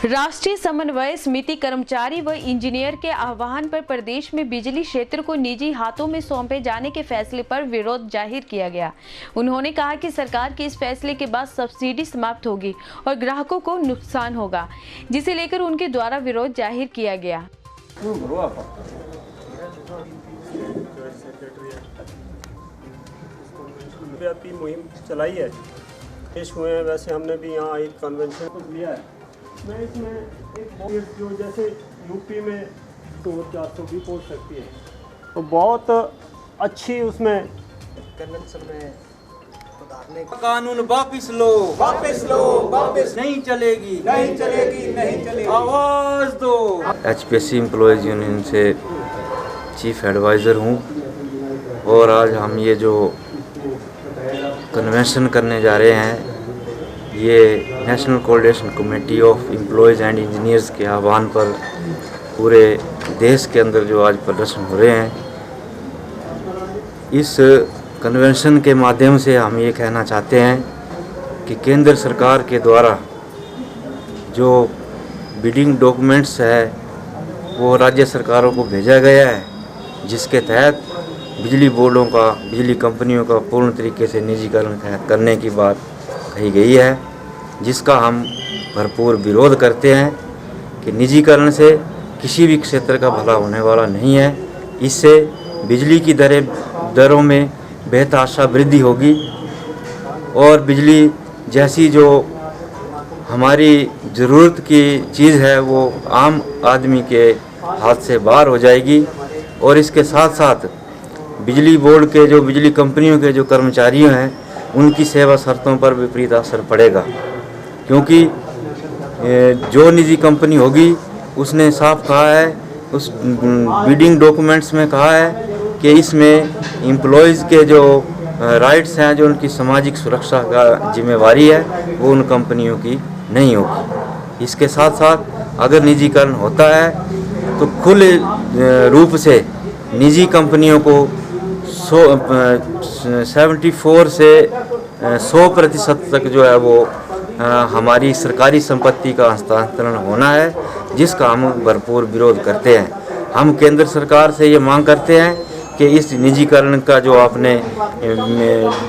राष्ट्रीय समन्वय समिति कर्मचारी व इंजीनियर के आह्वान पर प्रदेश में बिजली क्षेत्र को निजी हाथों में सौंपे जाने के फैसले पर विरोध जाहिर किया गया। उन्होंने कहा कि सरकार के इस फैसले के बाद सब्सिडी समाप्त होगी और ग्राहकों को नुकसान होगा, जिसे लेकर उनके द्वारा विरोध जाहिर किया गया। मुहिम चलाई है, पेश हुए हैं। वैसे हमने भी यहाँ एक कन्वेंशन को लिया है। मैं इसमें एक जो जैसे यूपी में 200-400 भी पहुँच सकती है, तो बहुत अच्छी उसमें कन्वेंशन में उतारने का कानून वापिस लो, वापिस लो, वापिस नहीं चलेगी, नहीं चलेगी, नहीं चलेगी, आवाज दो। एचपीएससी एम्प्लॉयज़ यूनियन से चीफ एडवाइज़र हूँ और आज हम ये जो कन्वेंशन करने जा रहे हैं, ये national coordination committee of employees and engineers के आह्वान पर पूरे देश के अंदर जो आज प्रदर्शन हो रहे हैं, इस कन्वेंशन के माध्यम से हम ये कहना चाहते हैं कि केंद्र सरकार के द्वारा जो बिडिंग डॉक्यूमेंट्स है वो राज्य सरकारों को भेजा गया है, जिसके तहत बिजली बोर्डों का, बिजली कंपनियों का पूर्ण तरीके से निजीकरण करने की बात कही गई है, जिसका हम भरपूर विरोध करते हैं कि निजीकरण से किसी भी क्षेत्र का भला होने वाला नहीं है। इससे बिजली की दरों में बेतहाशा वृद्धि होगी और बिजली जैसी जो हमारी ज़रूरत की चीज़ है वो आम आदमी के हाथ से बाहर हो जाएगी और इसके साथ साथ बिजली बोर्ड के जो बिजली कंपनियों के जो कर्मचारी हैं उनकी सेवा शर्तों पर विपरीत असर पड़ेगा, क्योंकि जो निजी कंपनी होगी उसने साफ कहा है, उस बिडिंग डॉक्यूमेंट्स में कहा है कि इसमें एम्प्लॉयज़ के जो राइट्स हैं, जो उनकी सामाजिक सुरक्षा का जिम्मेवारी है, वो उन कंपनियों की नहीं होगी। इसके साथ साथ अगर निजीकरण होता है तो खुले रूप से निजी कंपनियों को 74 से 100% तक जो है वो हमारी सरकारी संपत्ति का हस्तांतरण होना है, जिसका हम भरपूर विरोध करते हैं। हम केंद्र सरकार से ये मांग करते हैं कि इस निजीकरण का जो आपने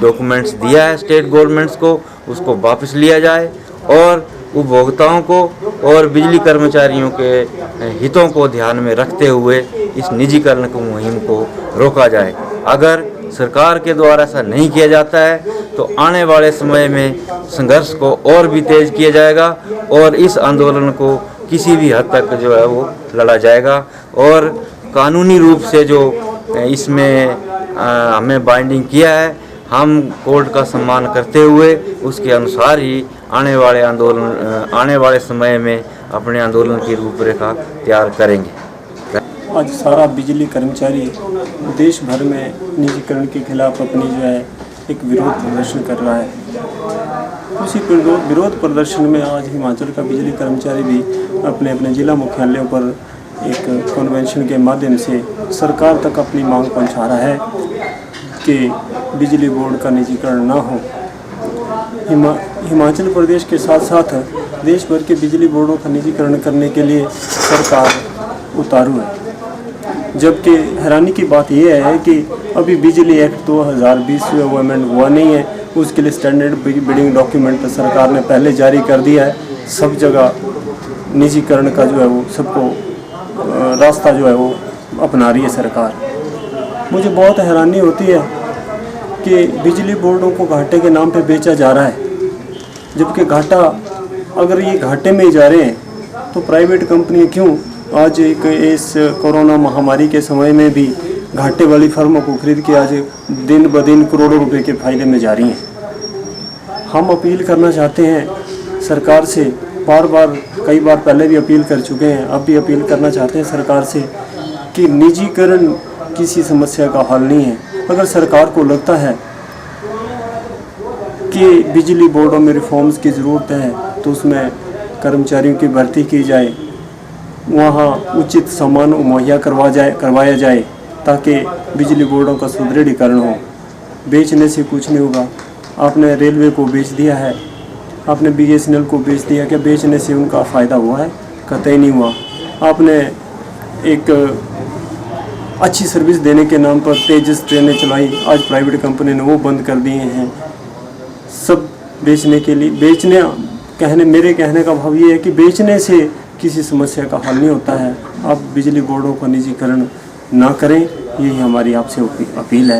डॉक्यूमेंट्स दिया है स्टेट गवर्नमेंट्स को, उसको वापस लिया जाए और उपभोक्ताओं को और बिजली कर्मचारियों के हितों को ध्यान में रखते हुए इस निजीकरण की मुहिम को रोका जाए। अगर सरकार के द्वारा ऐसा नहीं किया जाता है तो आने वाले समय में संघर्ष को और भी तेज किया जाएगा और इस आंदोलन को किसी भी हद तक जो है वो लड़ा जाएगा और कानूनी रूप से जो इसमें हमें बाइंडिंग किया है, हम कोर्ट का सम्मान करते हुए उसके अनुसार ही आने वाले समय में अपने आंदोलन की रूपरेखा तैयार करेंगे। आज सारा बिजली कर्मचारी देश भर में निजीकरण के खिलाफ अपनी जो है एक विरोध प्रदर्शन कर रहा है। उसी विरोध प्रदर्शन में आज हिमाचल का बिजली कर्मचारी भी अपने अपने जिला मुख्यालयों पर एक कन्वेंशन के माध्यम से सरकार तक अपनी मांग पहुंचा रहा है कि बिजली बोर्ड का निजीकरण ना हो। हिमाचल प्रदेश के साथ साथ देश भर के बिजली बोर्डों का निजीकरण करने के लिए सरकार उतारू है। जबकि हैरानी की बात यह है कि अभी बिजली एक्ट 2020 वो अमेंड हुआ नहीं है, उसके लिए स्टैंडर्ड बिडिंग डॉक्यूमेंट सरकार ने पहले जारी कर दिया है। सब जगह निजीकरण का जो है वो सबको रास्ता जो है वो अपना रही है सरकार। मुझे बहुत हैरानी होती है कि बिजली बोर्डों को घाटे के नाम पे बेचा जा रहा है, जबकि घाटा अगर ये घाटे में ही जा रहे हैं तो प्राइवेट कंपनी क्यों आज एक इस कोरोना महामारी के समय में भी घाटे वाली फर्मों को खरीद के आज दिन ब दिन करोड़ों रुपए के फायदे में जा रही हैं। हम अपील करना चाहते हैं सरकार से, बार बार कई बार पहले भी अपील कर चुके हैं, अब भी अपील करना चाहते हैं सरकार से कि निजीकरण किसी समस्या का हल नहीं है। अगर सरकार को लगता है कि बिजली बोर्डों में रिफॉर्म्स की ज़रूरत है तो उसमें कर्मचारियों की भर्ती की जाए, वहाँ उचित सामान मुहैया करवाया जाए ताकि बिजली बोर्डों का सुदृढ़ीकरण हो। बेचने से कुछ नहीं होगा। आपने रेलवे को बेच दिया है, आपने BSNL को बेच दिया, क्या बेचने से उनका फ़ायदा हुआ है? कतई नहीं हुआ। आपने एक अच्छी सर्विस देने के नाम पर तेजस ट्रेनें चलाई, आज प्राइवेट कंपनी ने वो बंद कर दिए हैं, सब बेचने के लिए। मेरे कहने का भाव ये है कि बेचने से किसी समस्या का हल नहीं होता है। आप बिजली बोर्डों का निजीकरण ना करें, यही हमारी आपसे अपील है।